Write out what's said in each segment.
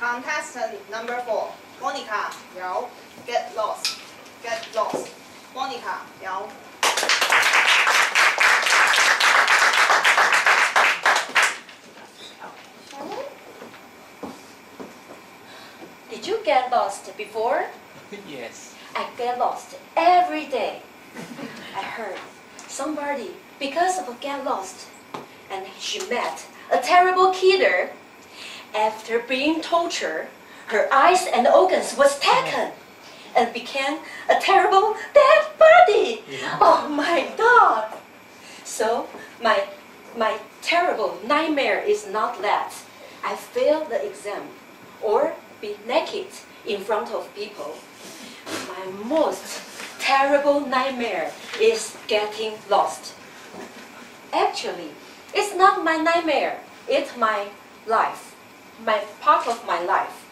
Contestant number 4, Monica, Yao, get lost, get lost. Monica, Yao. Did you get lost before? Yes. I get lost every day. I heard somebody, because of a get lost, and she met a terrible killer. After being tortured, her eyes and organs was taken and became a terrible dead body. Oh my God! So my terrible nightmare is not that I fail the exam or be naked in front of people. My most terrible nightmare is getting lost. Actually, it's not my nightmare, it's my life, my part of my life.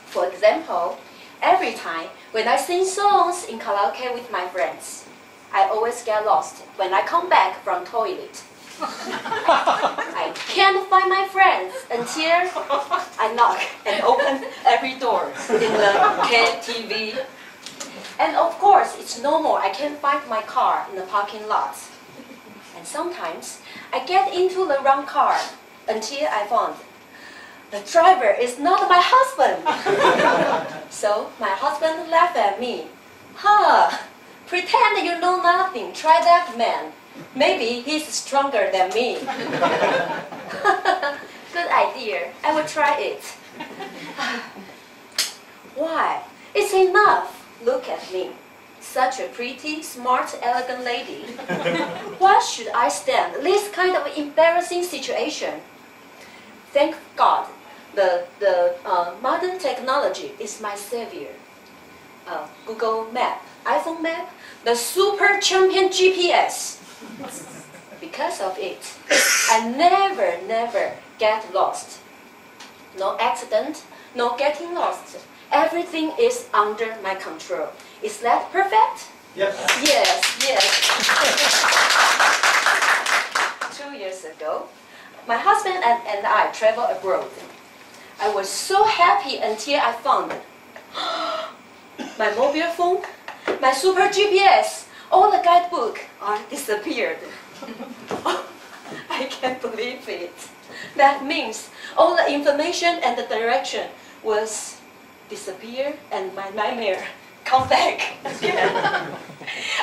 For example, every time when I sing songs in karaoke with my friends, I always get lost when I come back from toilet. I can't find my friends until I knock and open every door in the KTV. And of course, it's normal I can't find my car in the parking lot. And sometimes I get into the wrong car until I found the driver is not my husband. So my husband laughed at me. Huh, pretend you know nothing, try that man. Maybe he's stronger than me. Good idea, I will try it. Why? It's enough. Look at me. Such a pretty, smart, elegant lady. Why should I stand this kind of embarrassing situation? Thank God, the modern technology is my savior. Google Map, iPhone Map, the super champion GPS. Because of it, I never get lost. No accident, no getting lost. Everything is under my control. Is that perfect? Yes. Yes. 2 years ago, my husband and I traveled abroad. I was so happy until I found my mobile phone, my super GPS, all the guidebook are disappeared. I can't believe it. That means all the information and the direction was disappear and my nightmare come back again.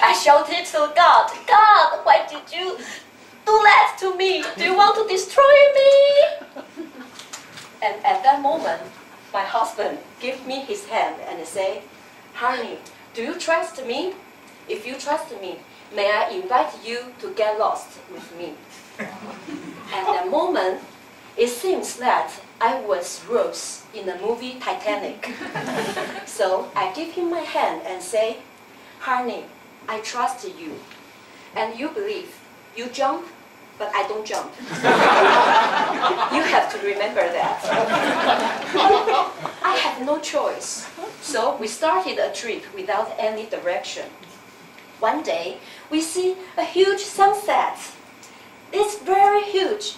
I shouted to God, God, why did you do that to me? Do you want to destroy me? And at that moment, my husband gave me his hand and said, honey, do you trust me? If you trust me, may I invite you to get lost with me? At that moment, it seems that I was Rose in the movie Titanic. So I give him my hand and say, honey, I trust you. And you believe. You jump, but I don't jump. You have to remember that. I have no choice. So we started a trip without any direction. One day, we see a huge sunset. It's very huge,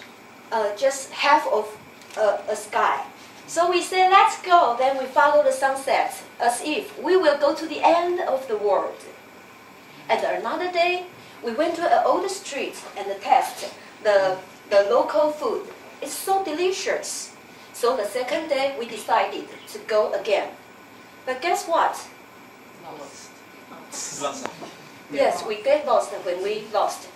just half of a sky. So we say, let's go. Then we follow the sunset as if we will go to the end of the world. And another day, we went to an old street and test the local food. It's so delicious. So the second day, we decided to go again. But guess what? Lost. Yes, we get lost when we lost.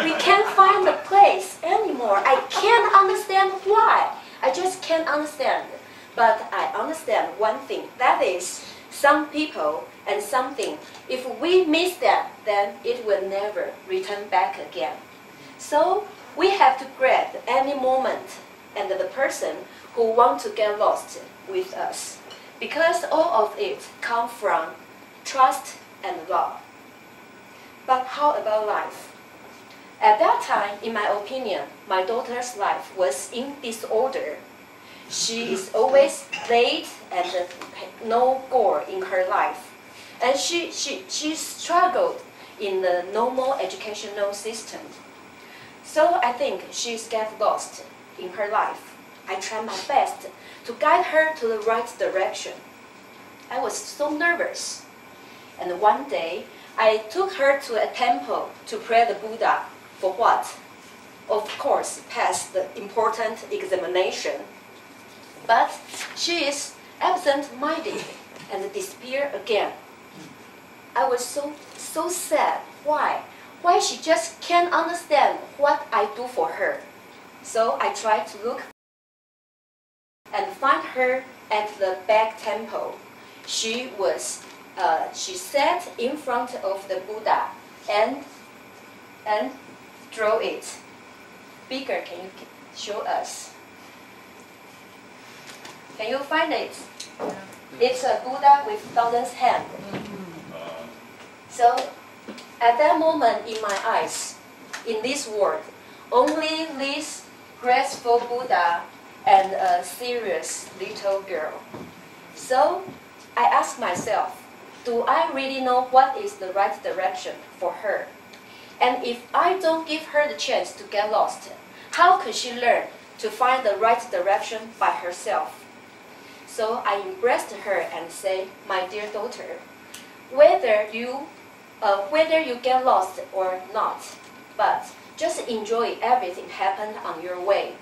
We can't find the place anymore. I can't understand why. I just can't understand. But I understand one thing. That is, some people and something, if we miss that, then it will never return back again. So we have to grab any moment and the person who wants to get lost with us. Because all of it comes from trust and love. But how about life? At that time, in my opinion, my daughter's life was in disorder. She is always late and no goal in her life. And she struggled in the normal educational system. So I think she's get lost in her life. I tried my best to guide her to the right direction. I was so nervous. And one day, I took her to a temple to pray the Buddha. For what? Of course, pass the important examination. But she is absent-minded and disappeared again. I was so sad. Why? Why she just can't understand what I do for her? So I tried to look and find her at the back temple. She sat in front of the Buddha and drew it. Bigger, can you show us? Can you find it? It's a Buddha with thousand hands. So, at that moment in my eyes, in this world, only this graceful Buddha and a serious little girl. So, I asked myself, do I really know what is the right direction for her? And if I don't give her the chance to get lost, how could she learn to find the right direction by herself? So I embraced her and said, my dear daughter, whether you get lost or not, but just enjoy everything happened on your way.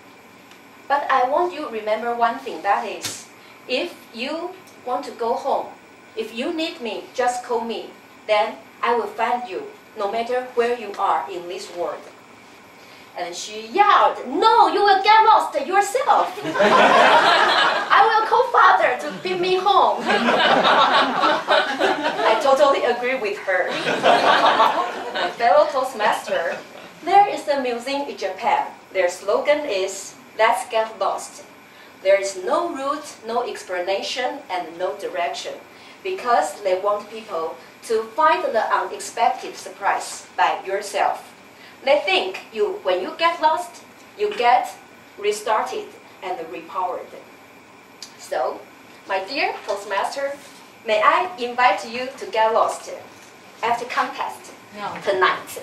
But I want you to remember one thing, that is, if you want to go home, if you need me, just call me. Then I will find you, no matter where you are in this world. And she yelled, no, you will get lost yourself. I will call father to pick me home. I totally agree with her. My fellow Toastmaster, there is a museum in Japan. Their slogan is, let's get lost. There is no route, no explanation, and no direction, because they want people to find the unexpected surprise by yourself. They think when you get lost, you get restarted and repowered. So, my dear Toastmaster, may I invite you to get lost after contest tonight.